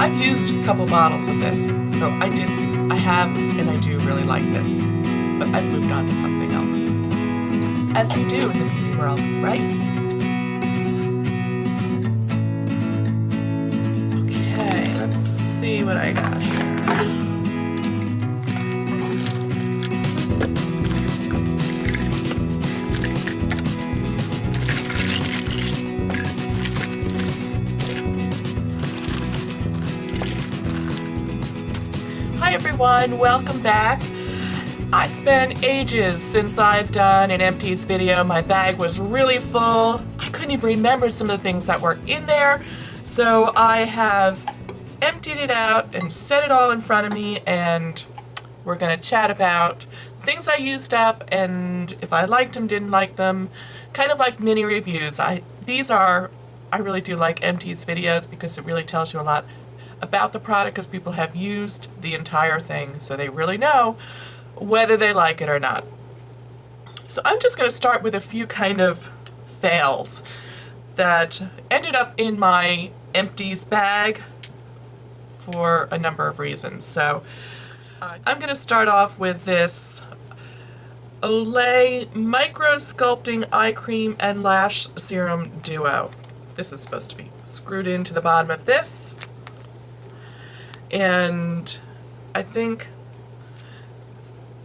I've used a couple bottles of this, so I have, and I do really like this, but I've moved on to something else. As you do in the beauty world, right? Okay, let's see what I got here. Hi everyone, welcome back. It's been ages since I've done an Empties video. My bag was really full. I couldn't even remember some of the things that were in there. So I have emptied it out and set it all in front of me, and we're going to chat about things I used up and if I liked them, didn't like them, kind of like mini reviews. I really do like Empties videos because it really tells you a lot about the product, because people have used the entire thing, so they really know whether they like it or not. So I'm just going to start with a few kind of fails that ended up in my Empties bag for a number of reasons. So I'm going to start off with this Olay Micro Sculpting Eye Cream and Lash Serum Duo. This is supposed to be screwed into the bottom of this. And I think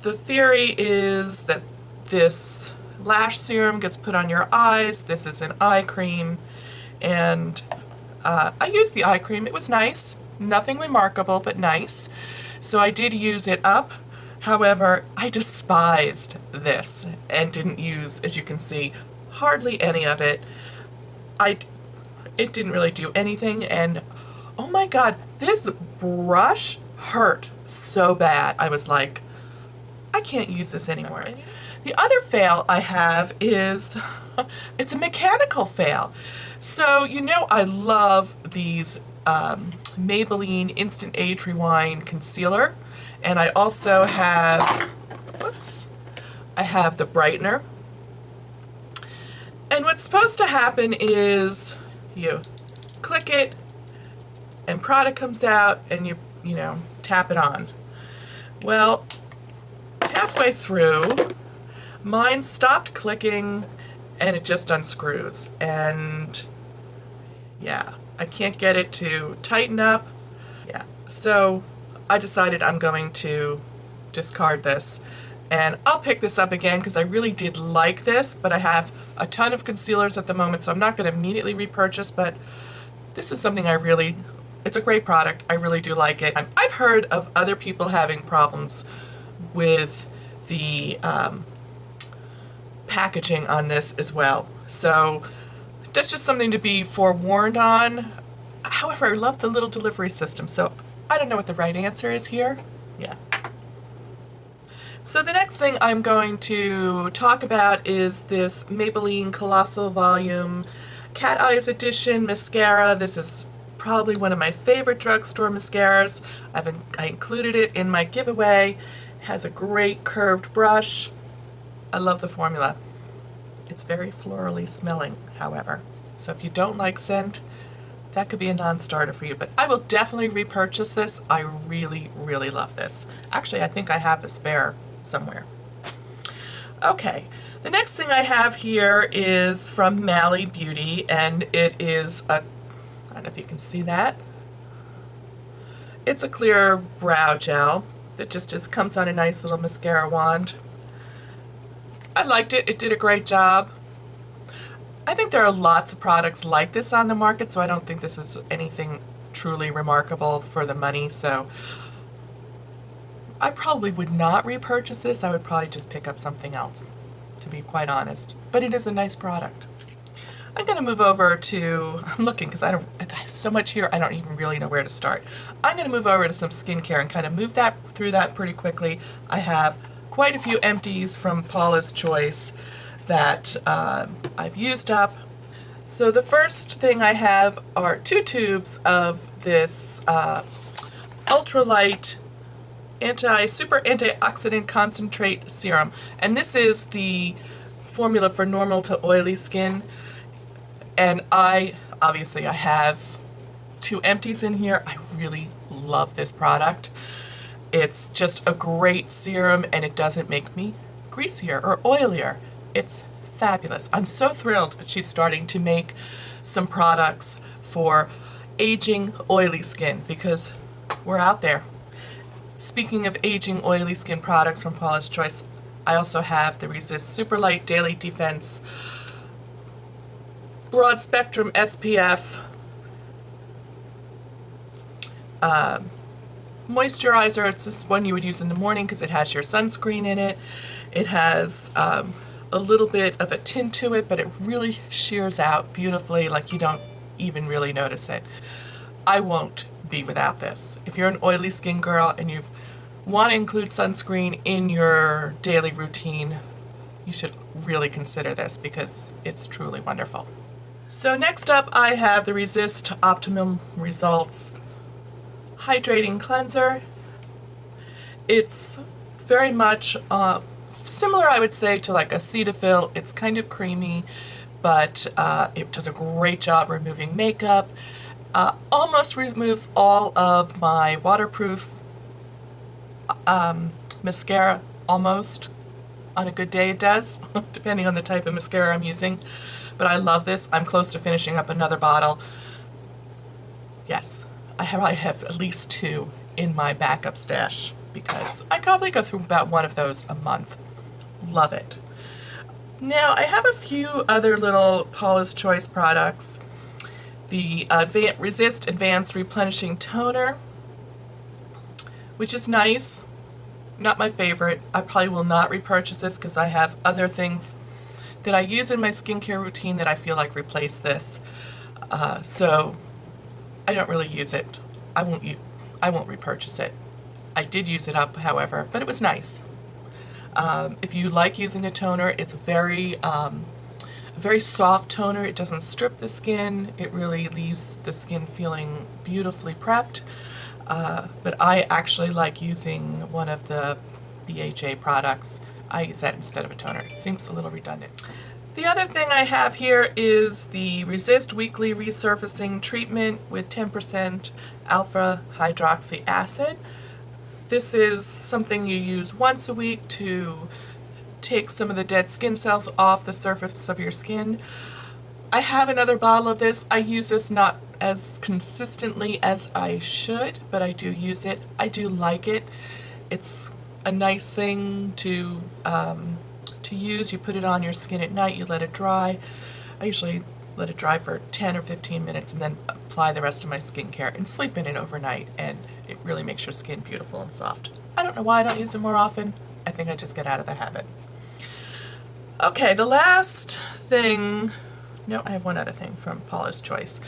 the theory is that this lash serum gets put on your eyes. This is an eye cream, and I used the eye cream. It was nice. Nothing remarkable, but nice. So I did use it up. However, I despised this and didn't use, as you can see, hardly any of it. It didn't really do anything, and oh my god, this brush hurt so bad. I was like, I can't use this anymore. The other fail I have is, it's a mechanical fail. So, you know, I love these Maybelline Instant Age Rewind Concealer, and I also have, I have the brightener. And what's supposed to happen is you click it, and product comes out, and you know, tap it on. Well, halfway through, mine stopped clicking, and it just unscrews. And yeah, I can't get it to tighten up. Yeah, so I decided I'm going to discard this. And I'll pick this up again because I really did like this, but I have a ton of concealers at the moment, so I'm not going to immediately repurchase, but this is something it's a great product. I really do like it. I've heard of other people having problems with the packaging on this as well. So that's just something to be forewarned on. However, I love the little delivery system, so I don't know what the right answer is here. Yeah. So the next thing I'm going to talk about is this Maybelline Colossal Volume Cat Eyes Edition Mascara. This is probably one of my favorite drugstore mascaras. I included it in my giveaway. It has a great curved brush. I love the formula. It's very florally smelling, however. So if you don't like scent, that could be a non-starter for you. But I will definitely repurchase this. I really, really love this. Actually, I think I have a spare somewhere. Okay, the next thing I have here is from Mally Beauty, and it is I don't know if you can see that. It's a clear brow gel that just comes on a nice little mascara wand. I liked it. It did a great job. I think there are lots of products like this on the market, so I don't think this is anything truly remarkable for the money. So I probably would not repurchase this. I would probably just pick up something else, to be quite honest. But it is a nice product. I'm going to move over to, I'm looking because I have so much here, I don't even really know where to start. I'm going to move over to some skincare and kind of move through that pretty quickly. I have quite a few Empties from Paula's Choice that I've used up. So the first thing I have are 2 tubes of this ultralight super antioxidant concentrate serum, and this is the formula for normal to oily skin. And obviously I have 2 empties in here. I really love this product. It's just a great serum and it doesn't make me greasier or oilier. It's fabulous. I'm so thrilled that she's starting to make some products for aging oily skin because we're out there. Speaking of aging oily skin products from Paula's Choice, I also have the Resist Super Light Daily Defense Broad Spectrum SPF moisturizer. It's this one you would use in the morning because it has your sunscreen in it. It has a little bit of a tint to it, but it really shears out beautifully, like you don't even really notice it. I won't be without this. If you're an oily skin girl and you want to include sunscreen in your daily routine, you should really consider this because it's truly wonderful. So next up I have the Resist Optimum Results Hydrating Cleanser. It's very much similar, I would say, to like a Cetaphil. It's kind of creamy, but it does a great job removing makeup. Almost removes all of my waterproof mascara, almost. On a good day it does, depending on the type of mascara I'm using. But I love this. I'm close to finishing up another bottle. Yes, I have at least 2 in my backup stash because I probably go through about one of those a month. Love it. Now I have a few other little Paula's Choice products. The Resist Advanced Replenishing Toner, which is nice. Not my favorite. I probably will not repurchase this because I have other things that I use in my skincare routine that I feel like replace this. So I don't really use it. I won't repurchase it. I did use it up, however, but it was nice. If you like using a toner, it's very soft toner. It doesn't strip the skin. It really leaves the skin feeling beautifully prepped. But I actually like using one of the BHA products. I use that instead of a toner. It seems a little redundant. The other thing I have here is the Resist Weekly Resurfacing Treatment with 10% alpha hydroxy acid. This is something you use once a week to take some of the dead skin cells off the surface of your skin. I have another bottle of this. I use this not as consistently as I should, but I do use it. I do like it. It's a nice thing to use. You put it on your skin at night, you let it dry. I usually let it dry for 10 or 15 minutes and then apply the rest of my skincare and sleep in it overnight, and it really makes your skin beautiful and soft. I don't know why I don't use it more often. I think I just get out of the habit. Okay, the last thing, no, I have one other thing from Paula's Choice,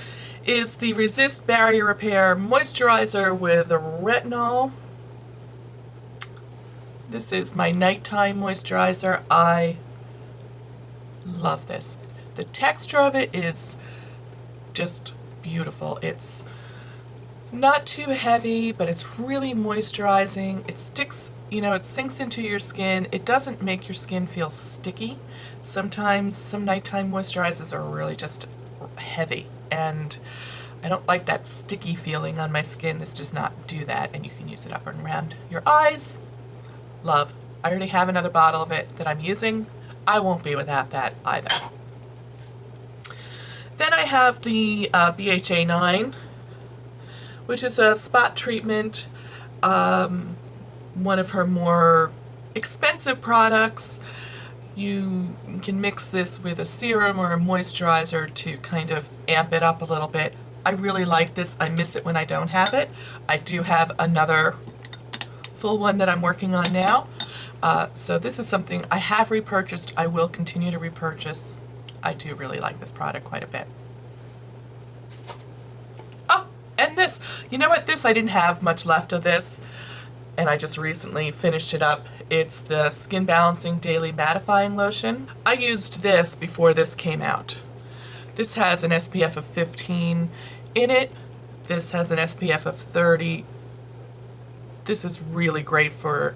is the Resist Barrier Repair Moisturizer with retinol. This is my nighttime moisturizer. I love this. The texture of it is just beautiful. It's not too heavy, but it's really moisturizing. It sticks, it sinks into your skin. It doesn't make your skin feel sticky. Sometimes some nighttime moisturizers are really just heavy, and I don't like that sticky feeling on my skin. This does not do that, and you can use it up and around your eyes. Love. I already have another bottle of it that I'm using. I won't be without that either. Then I have the BHA 9, which is a spot treatment, one of her more expensive products. You can mix this with a serum or a moisturizer to kind of amp it up a little bit. I really like this. I miss it when I don't have it. I do have another full one that I'm working on now. So this is something I have repurchased. I will continue to repurchase. I do really like this product quite a bit. Oh, and this. You know what? This, I didn't have much left of this, and I just recently finished it up. It's the Skin Balancing Daily Mattifying Lotion. I used this before this came out. This has an SPF of 15 in it. This has an SPF of 30. This is really great for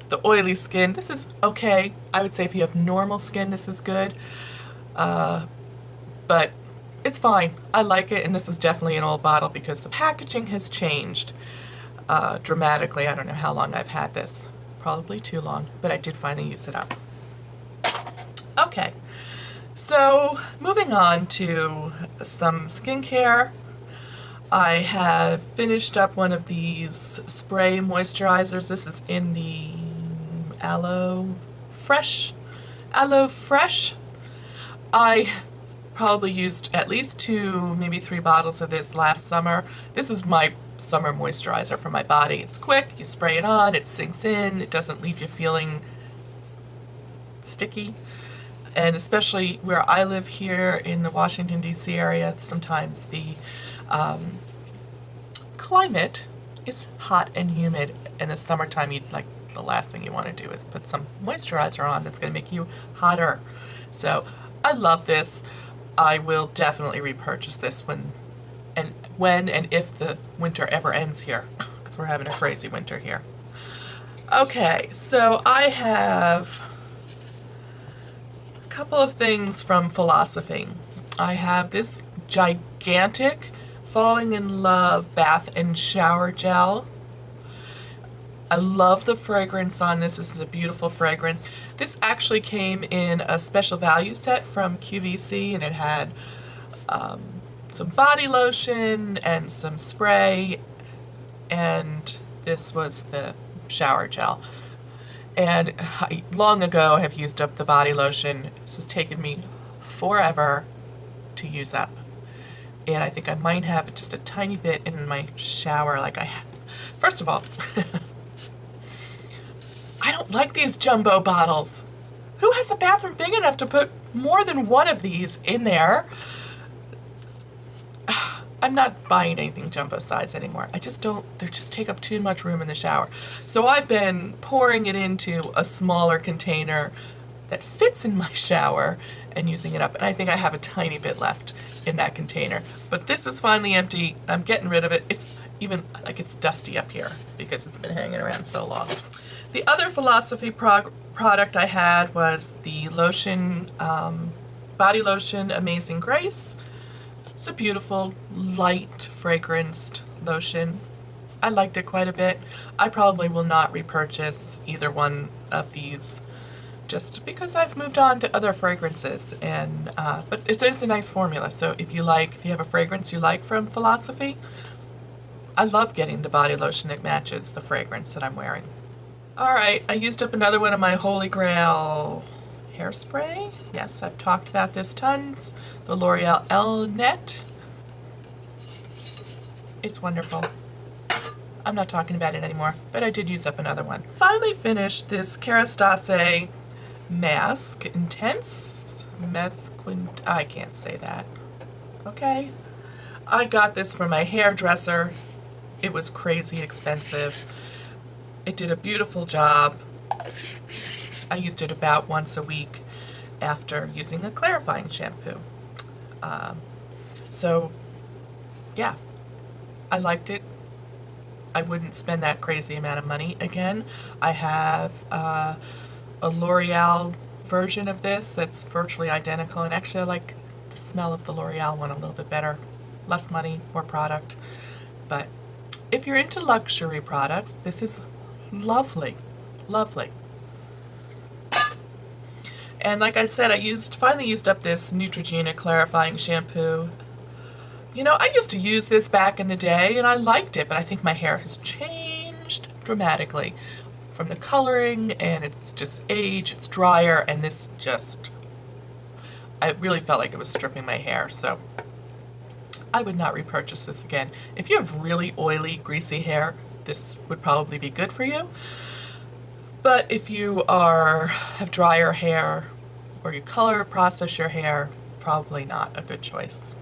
the oily skin. This is okay. I would say if you have normal skin, this is good. But it's fine. I like it, and this is definitely an old bottle because the packaging has changed dramatically. I don't know how long I've had this. Probably too long, but I did finally use it up. Okay, so moving on to some skincare. I have finished up one of these spray moisturizers. This is in the Aloe Fresh. I probably used at least 2, maybe 3 bottles of this last summer. This is my summer moisturizer for my body. It's quick, you spray it on, it sinks in, it doesn't leave you feeling sticky. And especially where I live here in the Washington, D.C. area, sometimes the climate is hot and humid. In the summertime, the last thing you want to do is put some moisturizer on that's going to make you hotter. So I love this. I will definitely repurchase this when and if the winter ever ends here, because we're having a crazy winter here. Okay, so I have a couple of things from Philosophy. I have this gigantic Falling in Love bath and shower gel. I love the fragrance on this. This is a beautiful fragrance. This actually came in a special value set from QVC, and it had some body lotion and some spray, and this was the shower gel. And long ago I have used up the body lotion. This has taken me forever to use up. And I think I might have just a tiny bit in my shower. First of all, I don't like these jumbo bottles. Who has a bathroom big enough to put more than one of these in there? I'm not buying anything jumbo size anymore. They just take up too much room in the shower. So I've been pouring it into a smaller container that fits in my shower and using it up. And I think I have a tiny bit left in that container. But this is finally empty. I'm getting rid of it. It's even it's dusty up here because it's been hanging around so long. The other Philosophy product I had was the lotion, body lotion Amazing Grace. It's a beautiful, light, fragranced lotion. I liked it quite a bit. I probably will not repurchase either one of these just because I've moved on to other fragrances. And but it is a nice formula. So if you have a fragrance you like from Philosophy, I love getting the body lotion that matches the fragrance that I'm wearing. Alright, I used up another one of my Holy Grail hairspray. Yes, I've talked about this tons. The L'Oreal El Net. It's wonderful. I'm not talking about it anymore, but I did use up another one. Finally finished this Kerastase Mask Intense. I can't say that. Okay. I got this from my hairdresser. It was crazy expensive. It did a beautiful job. I used it about once a week after using a clarifying shampoo. So, yeah, I liked it. I wouldn't spend that crazy amount of money again. I have a L'Oreal version of this that's virtually identical, and actually I like the smell of the L'Oreal one a little bit better. Less money, more product. But if you're into luxury products, this is lovely. Lovely. And like I said, I finally used up this Neutrogena clarifying shampoo. You know, I used to use this back in the day and I liked it, but I think my hair has changed dramatically from the coloring, and it's just age, it's drier, and this just, I really felt like it was stripping my hair, so I would not repurchase this again. If you have really oily, greasy hair, this would probably be good for you. But if you have drier hair, or you color process your hair, probably not a good choice.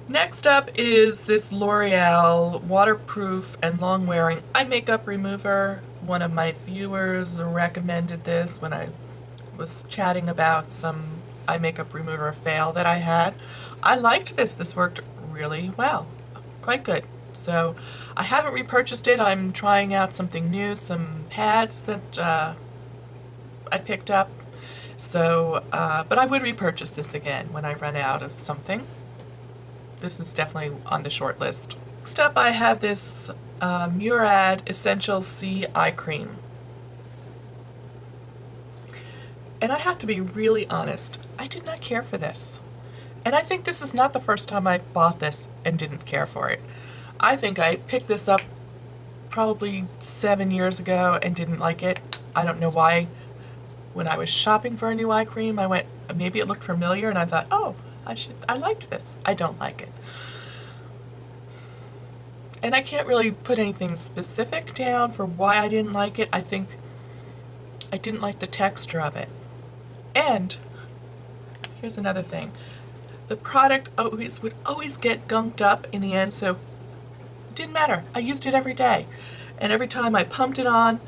Next up is this L'Oreal waterproof and long-wearing eye makeup remover. One of my viewers recommended this when I was chatting about some eye makeup remover fail that I had. I liked this. This worked really well. Quite good. So I haven't repurchased it. I'm trying out something new, some pads that I picked up. So, but I would repurchase this again when I run out of something. This is definitely on the short list. Next up, I have this Murad Essential C Eye Cream. And I have to be really honest, I did not care for this. And I think this is not the first time I've bought this and didn't care for it. I think I picked this up probably 7 years ago and didn't like it. I don't know why. When I was shopping for a new eye cream, I went, maybe it looked familiar, and I thought, oh, I liked this. I don't like it. And I can't really put anything specific down for why I didn't like it. I think I didn't like the texture of it. And here's another thing. The product would always get gunked up in the end, so it didn't matter. I used it every day. And every time I pumped it on,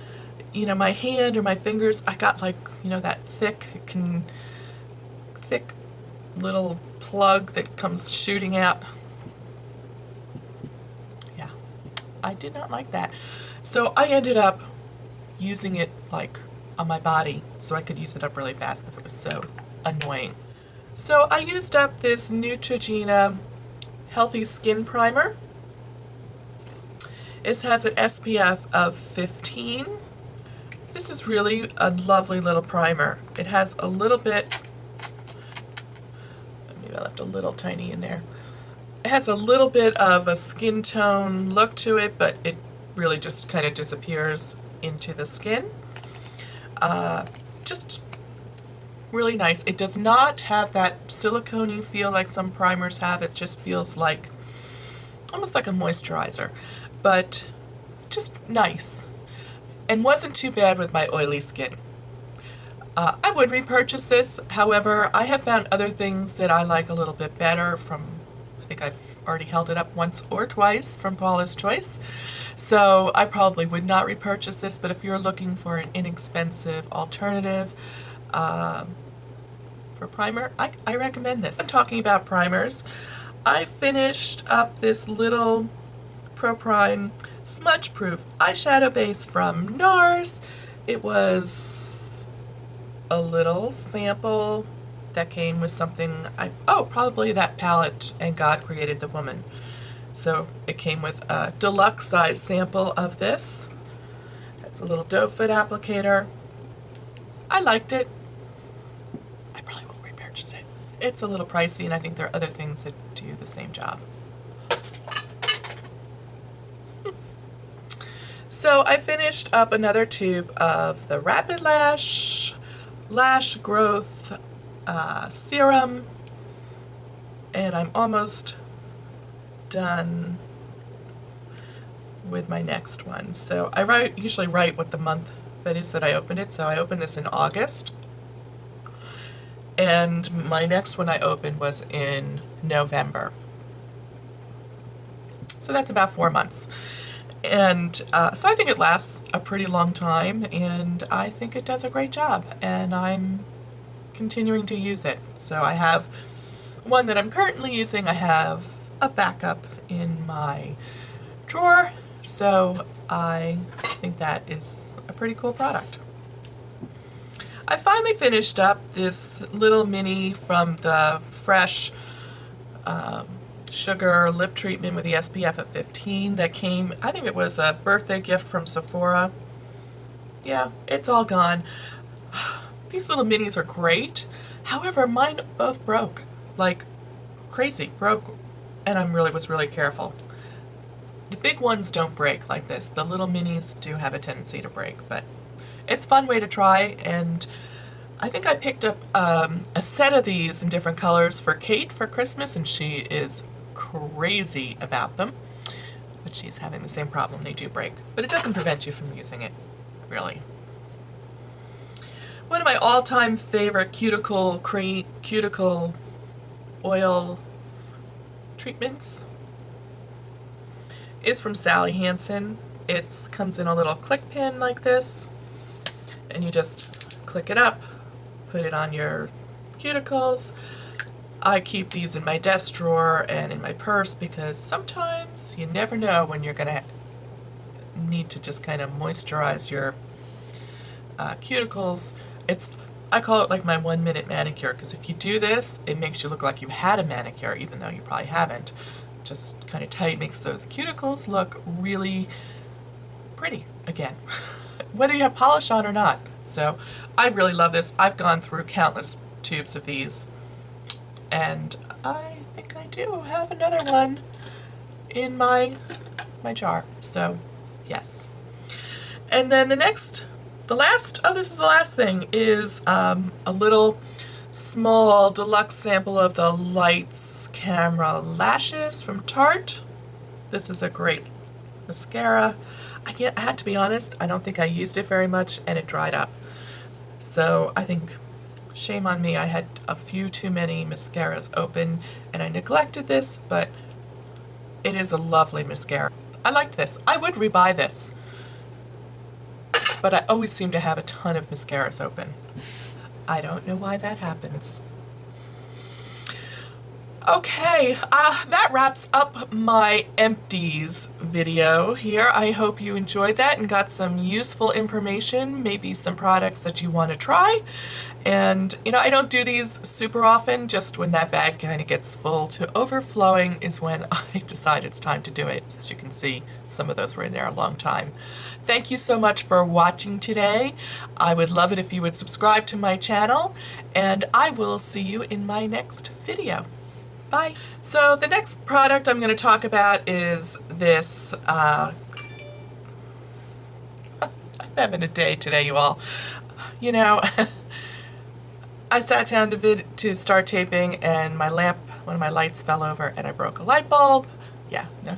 you know, my hand or my fingers, I got like, you know, that thick little plug that comes shooting out. Yeah, I did not like that. So I ended up using it like on my body so I could use it up really fast because it was so annoying. So I used up this Neutrogena Healthy Skin Primer. It has an SPF of 15. This is really a lovely little primer. It has a little bit, maybe I left a little tiny in there. It has a little bit of a skin tone look to it, but it really just kind of disappears into the skin. Just really nice. It does not have that silicone-y feel like some primers have. It just feels like, almost like a moisturizer, but just nice. And wasn't too bad with my oily skin. I would repurchase this. However, I have found other things that I like a little bit better from, I think I've already held it up once or twice from Paula's Choice. So I probably would not repurchase this, but if you're looking for an inexpensive alternative for primer, I recommend this. I'm talking about primers. I finished up this little Pro Prime Smudge Proof eyeshadow base from NARS. It was a little sample that came with something, probably that palette and God Created the Woman. So it came with a deluxe size sample of this. That's a little doe foot applicator. I liked it. I probably won't repurchase it. It's a little pricey, and I think there are other things that do the same job. So I finished up another tube of the Rapid Lash Growth Serum, and I'm almost done with my next one. So I usually write what the month that is that I opened it. So I opened this in August, and my next one I opened was in November. So that's about 4 months. And so I think it lasts a pretty long time, and I think it does a great job, and I'm continuing to use it. So I have one that I'm currently using. I have a backup in my drawer, so I think that is a pretty cool product. I finally finished up this little mini from the Fresh Sugar lip treatment with the SPF of 15 that came, I think it was a birthday gift from Sephora. Yeah, it's all gone. These little minis are great. However, mine both broke. Like crazy, broke, and I was really careful. The big ones don't break like this. The little minis do have a tendency to break, but it's a fun way to try, and I think I picked up a set of these in different colors for Kate for Christmas, and she is crazy about them, but she's having the same problem. They do break, but it doesn't prevent you from using it, really. One of my all-time favorite cuticle oil treatments is from Sally Hansen. It comes in a little click pin like this, and you just click it up, put it on your cuticles. I keep these in my desk drawer and in my purse because sometimes you never know when you're going to need to just kind of moisturize your cuticles. I call it like my 1-minute manicure, because if you do this, it makes you look like you had a manicure, even though you probably haven't. Just kind of tight, makes those cuticles look really pretty again, whether you have polish on or not. So I really love this. I've gone through countless tubes of these, and I think I do have another one in my jar. So yes. And then this is the last thing, is a little small deluxe sample of the Lights Camera Lashes from Tarte. This is a great mascara. I had to be honest, I don't think I used it very much and it dried up. So I think, shame on me, I had a few too many mascaras open and I neglected this, but it is a lovely mascara. I liked this. I would rebuy this, but I always seem to have a ton of mascaras open. I don't know why that happens. Okay, that wraps up my Empties video here. I hope you enjoyed that and got some useful information, maybe some products that you want to try. And, you know, I don't do these super often, just when that bag kind of gets full to overflowing is when I decide it's time to do it. As you can see, some of those were in there a long time. Thank you so much for watching today. I would love it if you would subscribe to my channel, and I will see you in my next video. Bye. So the next product I'm going to talk about is this, I'm having a day today, you all. You know, I sat down to start taping and my lamp, one of my lights fell over and I broke a light bulb. Yeah, no.